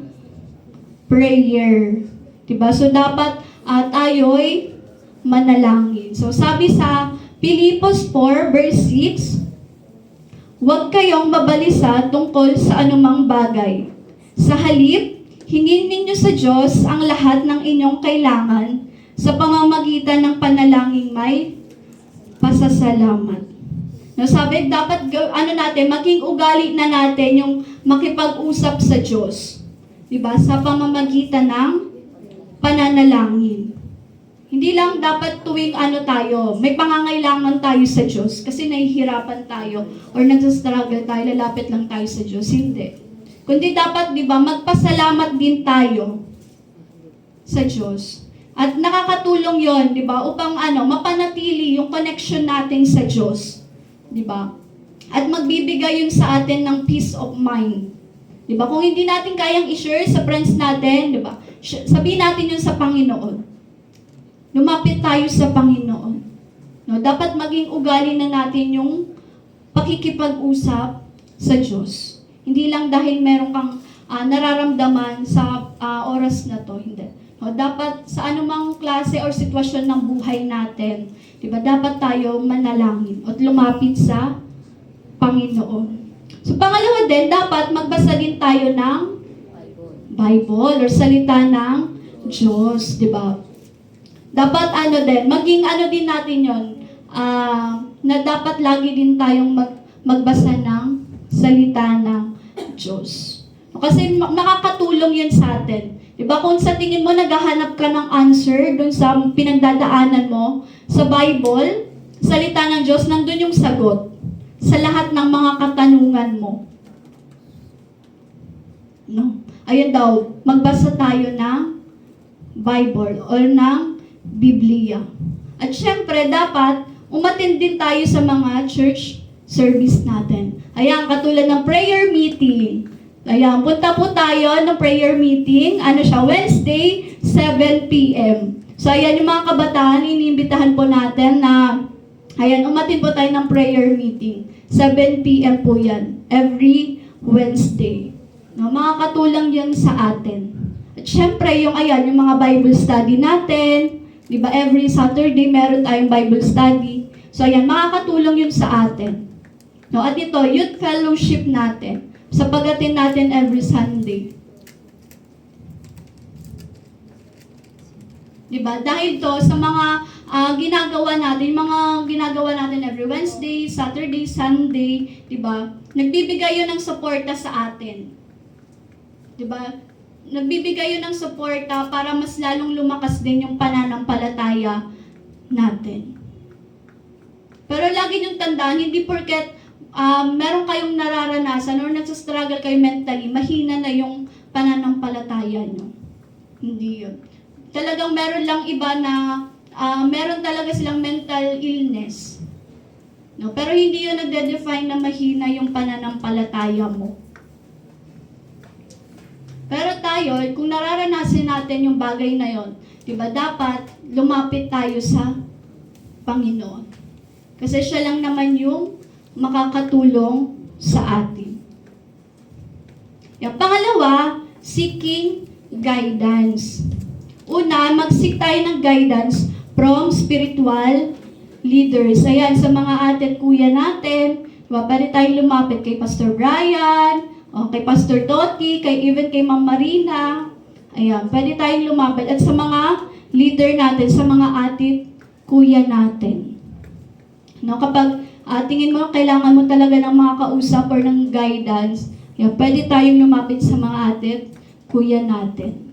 Speaker 1: prayer. Diba? So, dapat tayo'y manalangin. So, sabi sa Pilipos 4, verse 6, huwag kayong mabalisa tungkol sa anumang bagay. Sa halip, hingin ninyo sa Diyos ang lahat ng inyong kailangan sa pamamagitan ng panalangin may pasasalamat. No, sabi, dapat maging ugali na natin yung makipag-usap sa Diyos. Diba? Sa pamamagitan ng pananalangin. Hindi lang dapat tuwing tayo, may pangangailangan tayo sa Diyos kasi nahihirapan tayo or nagsastruggle tayo, lalapit lang tayo sa Diyos. Hindi. Kundi dapat, diba, magpasalamat din tayo sa Diyos. At nakakatulong yon, diba, upang mapanatili yung connection natin sa Diyos. Diba? At magbibigay yun sa atin ng peace of mind. Diba? Kung hindi natin kayang i-share sa friends natin, diba? Sabihin natin yun sa Panginoon. Lumapit tayo sa Panginoon. No, dapat maging ugali na natin yung pakikipag-usap sa Diyos. Hindi lang dahil meron kang nararamdaman sa oras na to, hindi. O, dapat sa anumang klase or sitwasyon ng buhay natin, di ba, dapat tayo manalangin at lumapit sa Panginoon. So, pangalawa din, dapat magbasa din tayo ng Bible or salita ng Diyos, di ba? Dapat maging din natin yon, na dapat lagi din tayong magbasa ng salita ng Diyos. Kasi makakatulong yun sa atin. Diba? Kung sa tingin mo naghahanap ka ng answer dun sa pinagdadaanan mo, sa Bible, salita ng Diyos, nandun yung sagot sa lahat ng mga katanungan mo. No? Ayun daw, magbasa tayo ng Bible or ng Biblia. At syempre, dapat umattend din tayo sa mga church service natin. Ayan, katulad ng prayer meeting. Ayan, punta po tayo ng prayer meeting. Wednesday, 7 p.m. So, ayan yung mga kabataan, iniimbitahan po natin na, ayan, umattend po tayo ng prayer meeting. 7 p.m. po yan, every Wednesday. No, makakatulang yan sa atin. At syempre, yung mga Bible study natin, di ba, every Saturday meron tayong Bible study. So, ayan, makakatulong yun sa atin. No, at ito, youth fellowship natin. Sa pag-attend natin every Sunday. Diba? Dahil to sa mga ginagawa natin every Wednesday, Saturday, Sunday, diba? Nagbibigay yun ng suporta sa atin. Diba? Nagbibigay yun ng suporta para mas lalong lumakas din yung pananampalataya natin. Pero lagi niyong tandaan, hindi porket meron kayong nararanasan or nagsastruggle kayo mentally, mahina na yung pananampalataya nyo. Hindi yun. Talagang meron lang iba na meron talaga silang mental illness. No? Pero hindi yun nagde-define na mahina yung pananampalataya mo. Pero tayo, kung nararanasin natin yung bagay na yun, diba, dapat lumapit tayo sa Panginoon. Kasi siya lang naman yung makakatulong sa atin. Pangalawa, seeking guidance. Una, mag-seek tayo ng guidance from spiritual leaders. Ayan, sa mga ate at kuya natin, diba, pwede tayong lumapit kay Pastor Brian, o kay Pastor Toti, even kay Ma'am Marina. Ayan, pwede tayong lumapit. At sa mga leader natin, sa mga ate at kuya natin. No, kapag tingin mo, kailangan mo talaga ng mga kausap or ng guidance, pwede tayong lumapit sa mga ate at kuya natin.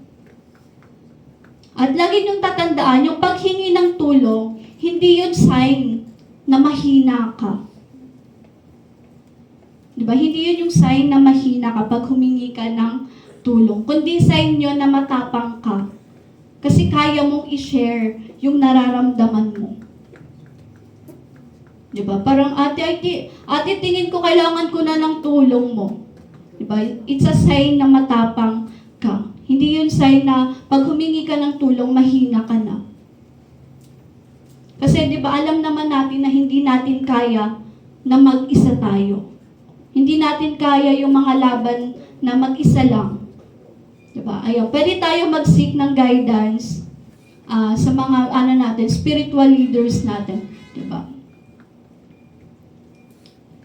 Speaker 1: At lagi niyong tatandaan, yung paghingi ng tulong, hindi yun sign na mahina ka. Diba? Hindi yun yung sign na mahina ka pag humingi ka ng tulong. Kundi sign yun na matapang ka. Kasi kaya mong i-share yung nararamdaman mo. Diba? Parang, ate, tingin ko kailangan ko na ng tulong mo. Diba? It's a sign na matapang ka. Hindi yun sign na pag humingi ka ng tulong, mahina ka na. Kasi diba, alam naman natin na hindi natin kaya na mag-isa tayo. Hindi natin kaya yung mga laban na mag-isa lang. Diba? Ayun, pwede tayo mag-seek ng guidance sa mga natin, spiritual leaders natin. Diba?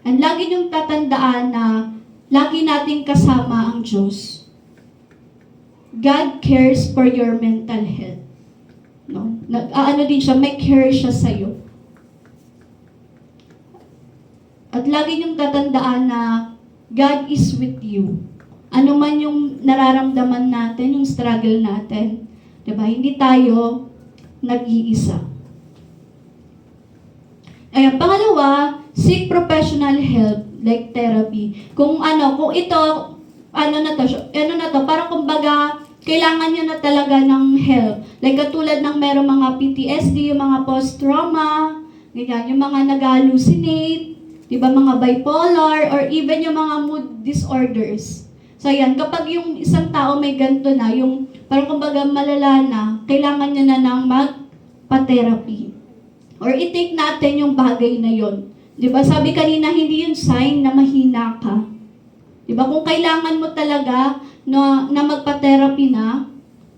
Speaker 1: And lagi niyong tatandaan na lagi nating kasama ang Diyos. God cares for your mental health. No? Din siya, may care siya sa'yo. At lagi niyong tatandaan na God is with you. Ano man yung nararamdaman natin, yung struggle natin. Diba? Hindi tayo nag-iisa. Ayan, pangalawa, seek professional help, like therapy. Kung ito, parang kumbaga, kailangan nyo na talaga ng help. Like katulad ng merong mga PTSD, yung mga post-trauma, ganyan, yung mga nag-hallucinate, diba, mga bipolar, or even yung mga mood disorders. So yan, kapag yung isang tao may ganito na, yung parang kumbaga malala na, kailangan nyo na ng magpa-therapy. Or i-take natin yung bagay na yon. Diba, sabi kanina, hindi yun sign na mahina ka. Diba, kung kailangan mo talaga na magpa-therapy na,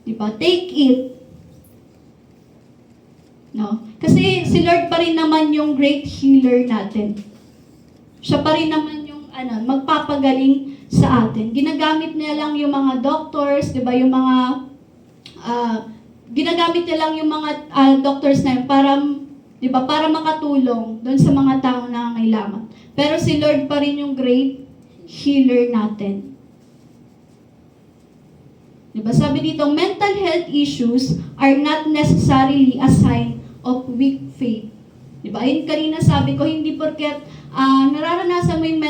Speaker 1: Diba? Take it. No? Kasi si Lord pa rin naman yung great healer natin. Siya pa rin naman yung magpapagaling sa atin. Ginagamit niya lang yung mga doctors, 'di ba? Yung mga ginagamit niya lang yung mga doctors na yun para 'di ba? Para makatulong doon sa mga taong nangangailangan. Pero si Lord pa rin yung great healer natin. 'Di ba? Sabi dito, mental health issues are not necessarily a sign of weak faith. Diba? Ayun kanina sabi ko, hindi porket nararanasan mo yung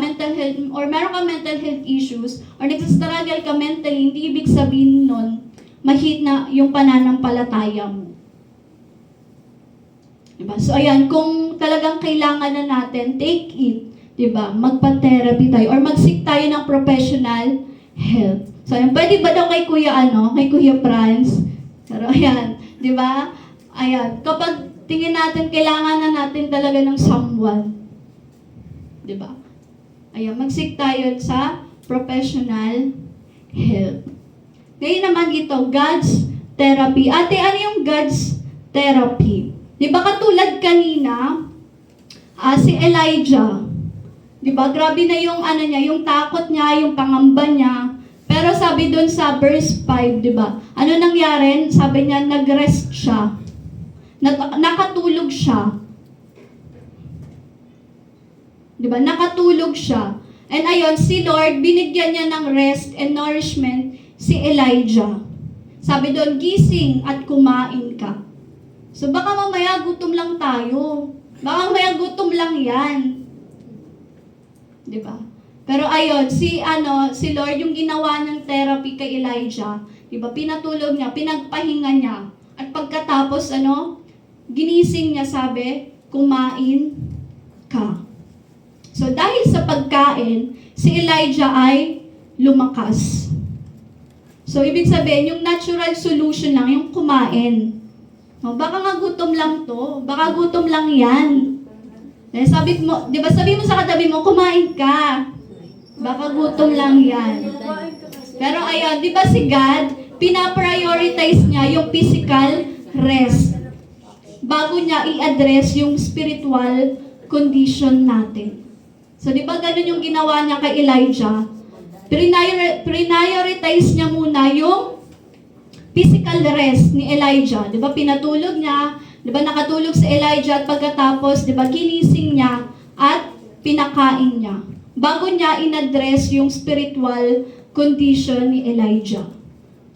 Speaker 1: mental health or meron ka mental health issues or nagsastruggle ka mentally, hindi ibig sabihin nun mahina yung pananampalataya mo. Diba? So ayan, kung talagang kailangan na natin, take it. Diba? Magpa-therapy tayo or mag-seek tayo ng professional help. So ayan, pwede ba daw kay kay Kuya Franz? Pero ayan, diba? Ayan, kapag tingin natin, kailangan na natin talaga ng someone. Diba? Ayan, mag-seek tayo sa professional help. Ngayon naman ito, God's therapy. Ate, ano yung God's therapy? Diba katulad kanina, si Elijah. Diba, grabe na yung yung takot niya, yung pangamba niya. Pero sabi doon sa verse 5, diba, ano nangyari? Sabi niya, nag-rest siya. Nakatulog siya. Diba? Nakatulog siya. And ayun, si Lord, binigyan niya ng rest and nourishment si Elijah. Sabi doon, gising at kumain ka. So baka mamaya gutom lang tayo. Baka mamaya gutom lang yan. Diba? Pero ayun, si Lord, yung ginawa ng therapy kay Elijah, diba? Pinatulog niya, pinagpahinga niya. At pagkatapos, ginising niya, sabi, kumain ka. So, dahil sa pagkain, si Elijah ay lumakas. So, ibig sabihin, yung natural solution lang, yung kumain. No, baka nga gutom lang to. Baka gutom lang yan. Sabi mo, di ba sabi mo sa katabi mo, kumain ka. Baka gutom lang yan. Pero ayun, di ba si God, pinaprioritize niya yung physical rest bago niya i-address yung spiritual condition natin. So, di ba ganun yung ginawa niya kay Elijah? Prioritize niya muna yung physical rest ni Elijah. Di ba pinatulog niya, di ba nakatulog si Elijah at pagkatapos, di ba ginising niya at pinakain niya. Bago niya in-address yung spiritual condition ni Elijah.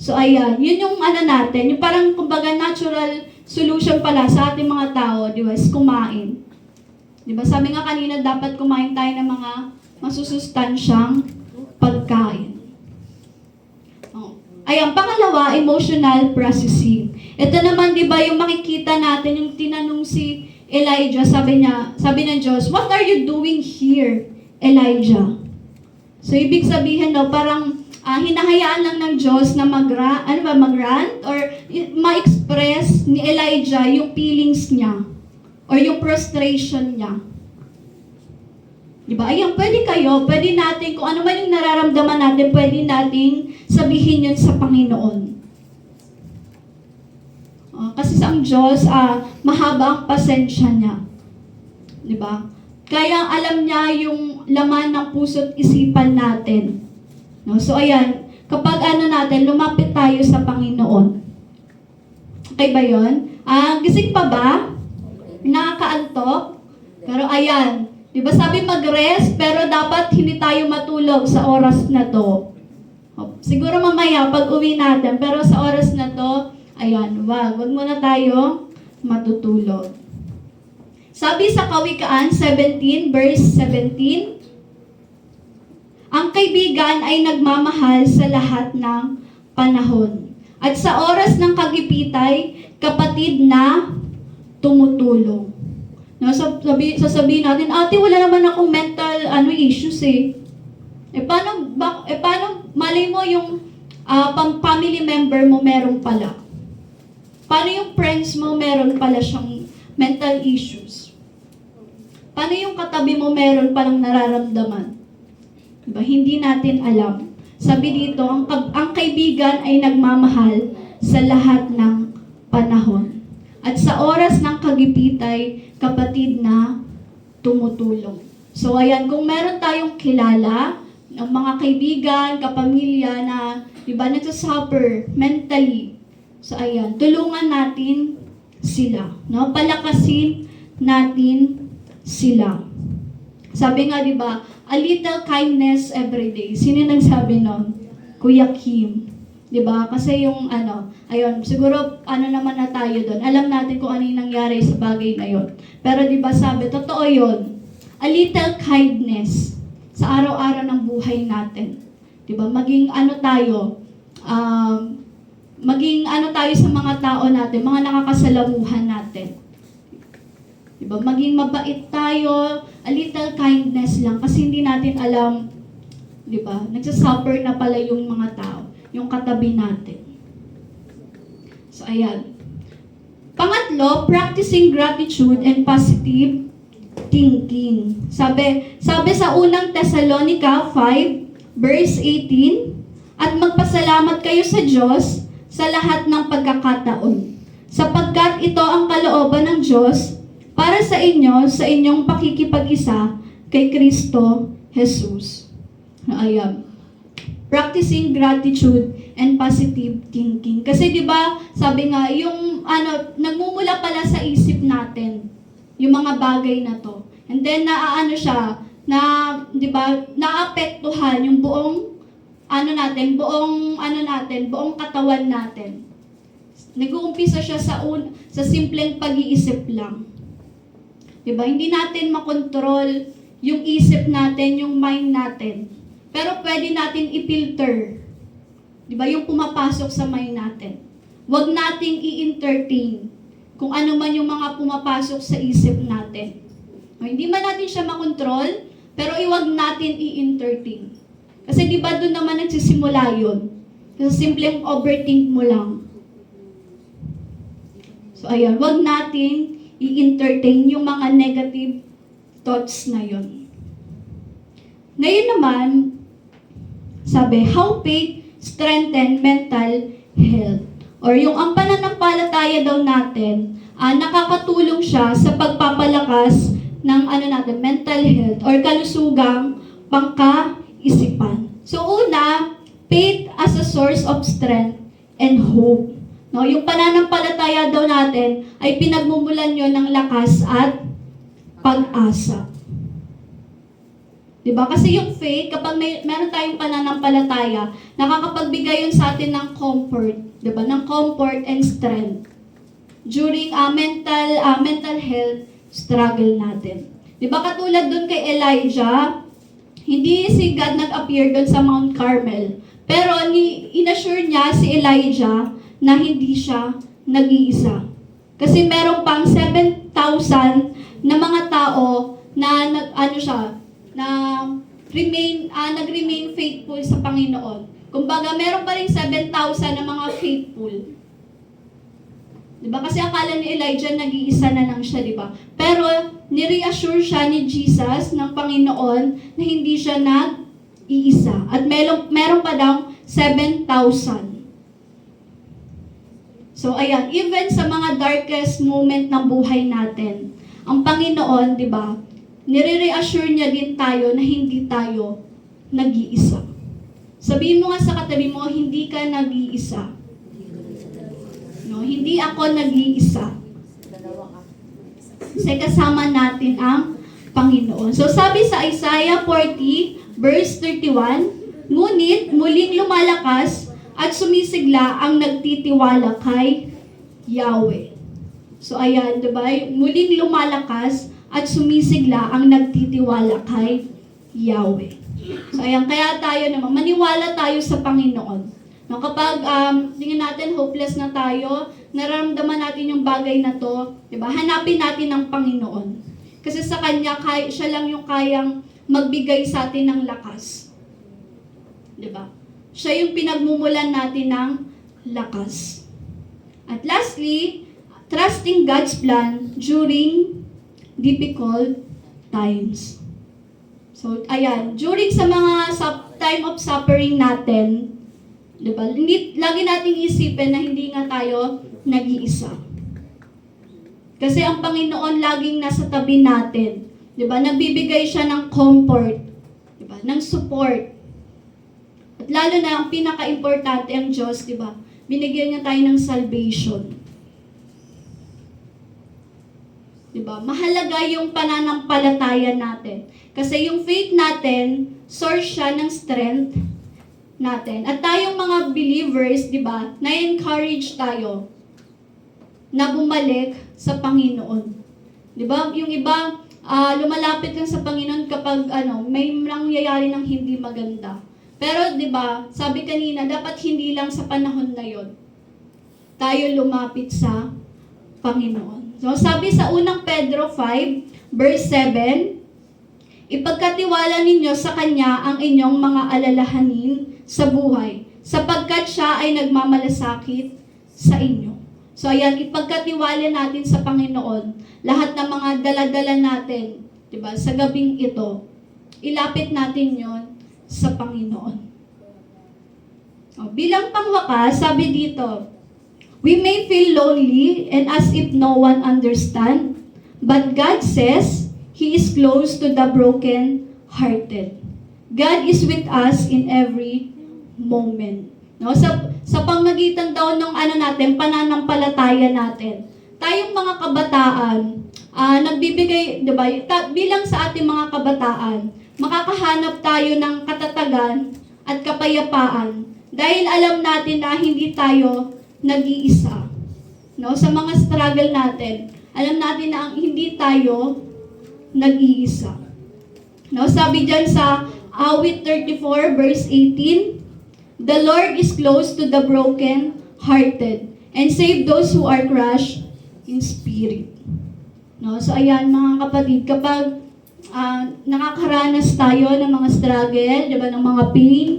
Speaker 1: So, ayan, yun yung natin, yung parang kumbaga natural solution pala sa ating mga tao, di ba, is kumain. Di ba, sabi nga kanina, dapat kumain tayo ng mga masusustansyang pagkain. Oh. Ayan, pangalawa, emotional processing. Ito naman, di ba, yung makikita natin, yung tinanong si Elijah, sabi ng Diyos, what are you doing here, Elijah? So, ibig sabihin, parang hinahayaan lang ng Diyos na mag-rant or ma-express ni Elijah yung feelings niya or yung frustration niya. Diba? Ayan, pwede natin, kung ano man yung nararamdaman natin, pwede nating sabihin yun sa Panginoon. Kasi sa Diyos, mahaba ang pasensya niya. Diba? Kaya alam niya yung laman ng puso't isipan natin. No? So ayan, kapag natin, lumapit tayo sa Panginoon. Okay ba yun? Gising pa ba? Nakakaantok? Pero ayan, di ba sabi mag-rest, pero dapat hindi tayo matulog sa oras na to. Siguro mamaya pag uwi natin, pero sa oras na to, ayan, wag muna tayo matutulog. Sabi sa Kawikaan 17, verse 17, ang kaibigan ay nagmamahal sa lahat ng panahon. At sa oras ng kagipitay, kapatid na tumutulong. No, sasabihin natin, ate, wala naman akong mental issues eh. Paano malay mo yung family member mo meron pala? Paano yung friends mo meron pala siyang mental issues? Paano yung katabi mo meron palang nararamdaman? Diba? Hindi natin alam. Sabi dito, ang kaibigan ay nagmamahal sa lahat ng panahon. At sa oras ng kagipitay, kapatid na tumutulong. So ayan, kung meron tayong kilala, ng mga kaibigan, kapamilya na, di ba, nagsasuffer mentally. So ayan, tulungan natin sila. No? Palakasin natin sila. Sabi nga, di ba, a little kindness every day. Sino nagsabi nun? Kuya Kim. Di ba? Kasi yung ayun, siguro naman na tayo doon. Alam natin kung ano yung nangyari sa bagay na yon. Pero di ba sabi, totoo yon. A little kindness sa araw-araw ng buhay natin. Di ba? Maging tayo, tayo sa mga tao natin, mga nakakasalamuhan natin. Diba? Maging mabait tayo, a little kindness lang kasi hindi natin alam, diba? Nagsasuffer na pala yung mga tao, yung katabi natin. So, ayan. Pangatlo, practicing gratitude and positive thinking. Sabi sa unang Thessalonica 5, verse 18, at magpasalamat kayo sa Diyos sa lahat ng pagkakataon, sapagkat ito ang kalooban ng Diyos para sa inyo, sa inyong pakikipag-isa kay Kristo Jesus. Ayan. Practicing gratitude and positive thinking. Kasi 'di ba, sabi nga yung nagmumula pala sa isip natin yung mga bagay na 'to. And then siya na 'di ba, naapektuhan yung buong buong katawan natin. Nag-uumpisa siya sa simpleng pag-iisip lang. Diba? Hindi natin makontrol yung isip natin, yung mind natin. Pero pwede natin i-filter. Diba? Yung pumapasok sa mind natin. Huwag nating i-entertain kung ano man yung mga pumapasok sa isip natin. Hindi man natin siya makontrol, pero iwag natin i-entertain. Kasi diba doon naman nagsisimula yun? Kasi simpleng overthink mo lang. So ayan, huwag natin i-entertain yung mga negative thoughts na yun. Ngayon naman, sabi, how faith strengthen mental health. Or yung ang pananampalataya daw natin, nakakatulong siya sa pagpapalakas ng mental health or kalusugang pangkaisipan. So una, faith as a source of strength and hope. No, yung pananampalataya daw natin ay pinagmumulan yon ng lakas at pag-asa. 'Di ba? Kasi yung faith, kapag meron tayong pananampalataya, nakakapagbigay yun sa atin ng comfort, 'di ba? Ng comfort and strength during mental health struggle natin. 'Di ba katulad doon kay Elijah, hindi si God nag-appear doon sa Mount Carmel, pero inassure niya si Elijah na hindi siya nag-iisa. Kasi meron pang 7,000 na mga tao na nag-remain faithful sa Panginoon. Kumbaga, meron pa rin 7,000 na mga faithful. Diba? Kasi akala ni Elijah nag-iisa na lang siya, diba? Pero ni-reassure siya ni Jesus ng Panginoon na hindi siya nag-iisa. At meron pa daw 7,000. So, ayan, even sa mga darkest moment ng buhay natin, ang Panginoon, di ba, nire-reassure niya din tayo na hindi tayo nag-iisa. Sabihin mo nga sa katabi mo, hindi ka nag-iisa. No, hindi ako nag-iisa. Kasi kasama natin ang Panginoon. So, sabi sa Isaiah 40, verse 31, ngunit muling lumalakas at sumisigla ang nagtitiwala kay Yahweh. So ayan, diba? Muling lumalakas at sumisigla ang nagtitiwala kay Yahweh. So ayan, kaya tayo naman, maniwala tayo sa Panginoon. No, kapag tingin natin hopeless na tayo, nararamdaman natin yung bagay na to, diba? Hanapin natin ang Panginoon. Kasi sa Kanya, siya lang yung kayang magbigay sa atin ng lakas. Diba? Siya yung pinagmumulan natin ng lakas. At lastly, trusting God's plan during difficult times. So, ayan, during sa mga time of suffering natin, di ba, hindi, lagi nating isipin na hindi nga tayo nag-iisa. Kasi ang Panginoon laging nasa tabi natin. Di ba, nagbibigay siya ng comfort, di ba, ng support. At lalo na ang pinaka-importante ang Diyos, di ba, binigyan niya tayo ng salvation. Diba? Mahalaga yung pananampalataya natin. Kasi yung faith natin, source siya ng strength natin. At tayong mga believers, diba, na-encourage tayo na bumalik sa Panginoon. Diba? Yung iba, lumalapit lang sa Panginoon kapag may nangyayari ng hindi maganda. Pero diba, sabi kanina, dapat hindi lang sa panahon na yon tayo lumapit sa Panginoon. So, sabi sa unang Pedro 5, verse 7, ipagkatiwala ninyo sa Kanya ang inyong mga alalahanin sa buhay, sapagkat Siya ay nagmamalasakit sa inyo. So, ayan, ipagkatiwala natin sa Panginoon, lahat ng mga daladala natin, diba, sa gabing ito, ilapit natin yon sa Panginoon. O, bilang pangwakas, sabi dito, we may feel lonely and as if no one understands, but God says He is close to the broken-hearted. God is with us in every moment. No? Sa pamagitan daw ng natin, pananampalataya natin. Tayong mga kabataan, nagbibigay, di ba, bilang sa ating mga kabataan, makakahanap tayo ng katatagan at kapayapaan dahil alam natin na hindi tayo nag-iisa. No? Sa mga struggle natin, alam natin na hindi tayo nag-iisa. No? Sabi dyan sa Awit 34 verse 18, the Lord is close to the broken-hearted and save those who are crushed in spirit. No? So ayan mga kapatid, kapag nakakaranas tayo ng mga struggle, di ba, ng mga pain,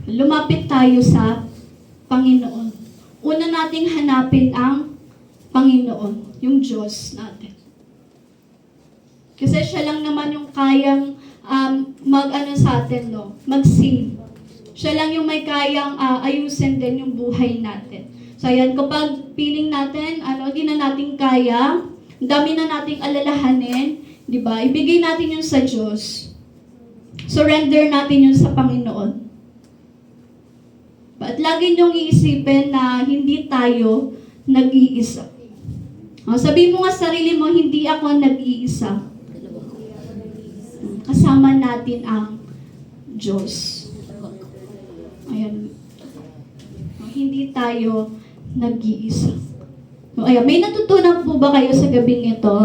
Speaker 1: lumapit tayo sa Panginoon. Una nating hanapin ang Panginoon, yung Diyos natin. Kasi siya lang naman yung kayang sa atin, no? Mag-save. Siya lang yung may kayang ayusin din yung buhay natin. So ayan, kapag feeling natin, di na natin kaya, dami na nating alalahanin, di ba? Ibigay natin yun sa Diyos. Surrender natin yun sa Panginoon. At lagi niyong iisipin na hindi tayo nag-iisa. Sabi mo nga sa sarili mo, hindi ako nag-iisa. Kasama natin ang Diyos. Ayan. Hindi tayo nag-iisa. Ayan, may natutunan po ba kayo sa gabing ito?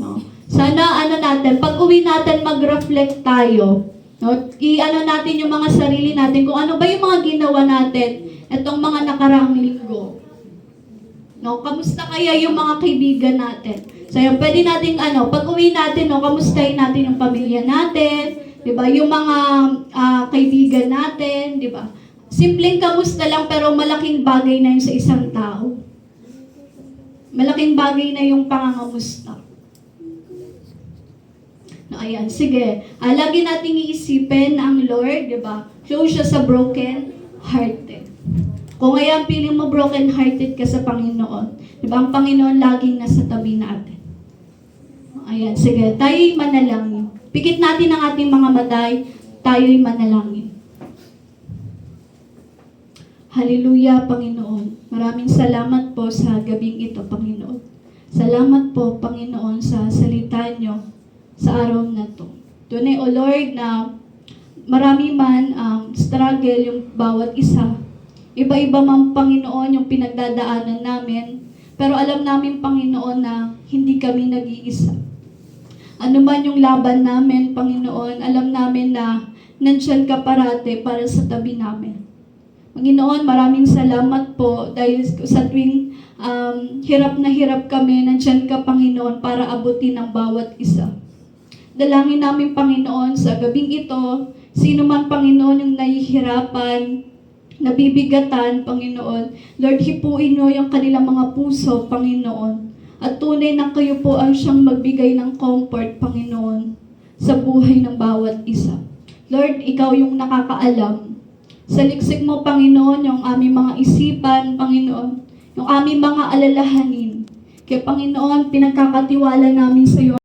Speaker 1: No. Sana natin, pag uwi natin mag-reflect tayo. No, natin yung mga sarili natin kung ano ba yung mga ginawa natin itong mga nakaraang linggo. No, kamusta kaya yung mga kaibigan natin? So, yung pwede nating pag uwi natin, kamustahin natin yung pamilya natin, 'di ba? Yung mga kaibigan natin, 'di ba? Simpleng kamusta lang pero malaking bagay na yun sa isang tao. Malaking bagay na yung pangangamusta. No, ayan, sige. Lagi nating iisipin na ang Lord, di ba? Close siya sa broken-hearted. Kung ayan, feeling mo broken-hearted ka sa Panginoon, di ba? Ang Panginoon laging nasa tabi natin. Ayan, sige. Tayo'y manalangin. Pikit natin ang ating mga matay. Tayo'y manalangin. Hallelujah, Panginoon. Maraming salamat po sa gabing ito, Panginoon. Salamat po, Panginoon, sa salita niyo sa araw na to. Tunay, O Lord, na marami man struggle yung bawat isa. Iba-iba man, Panginoon, yung pinagdadaanan namin. Pero alam namin, Panginoon, na hindi kami nag-iisa. Ano man yung laban namin, Panginoon, alam namin na nandyan ka parate para sa tabi namin. Panginoon, maraming salamat po dahil sa tuwing hirap na hirap kami, nandyan ka, Panginoon, para abutin ang bawat isa. Dalangin namin, Panginoon, sa gabing ito, sino man, Panginoon, yung nahihirapan, nabibigatan, Panginoon. Lord, hipuin nyo yung kanilang mga puso, Panginoon. At tunay na kayo po ang siyang magbigay ng comfort, Panginoon, sa buhay ng bawat isa. Lord, Ikaw yung nakakaalam. Saliksik mo, Panginoon, yung aming mga isipan, Panginoon, yung aming mga alalahanin. Kaya, Panginoon, pinagkakatiwala namin sa iyo